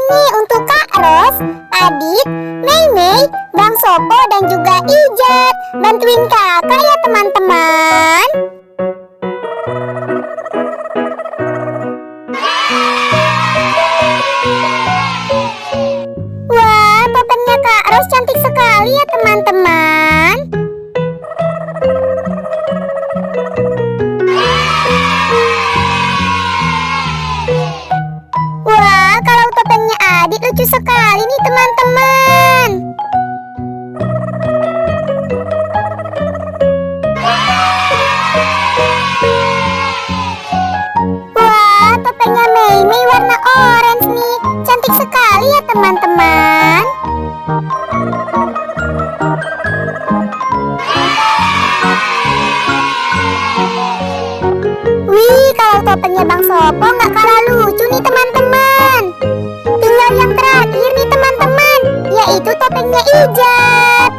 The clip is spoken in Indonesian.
nih untuk Kak Ros, Adit, Mei, Bang Sopo, dan juga Ijat. Bantuin kakak ya teman-teman. Wah, topengnya Kak Ros cantik sekali ya teman-teman. Wah, kalau topengnya Adit lucu sekali nih teman-teman. Wah, topengnya Mei warna orange nih. Cantik sekali ya teman-teman. Wih, kalau topengnya Bang Sopo nggak kalah lucu nih teman-teman. Tinggal yang terakhir nih teman-teman, yaitu topengnya Ijat.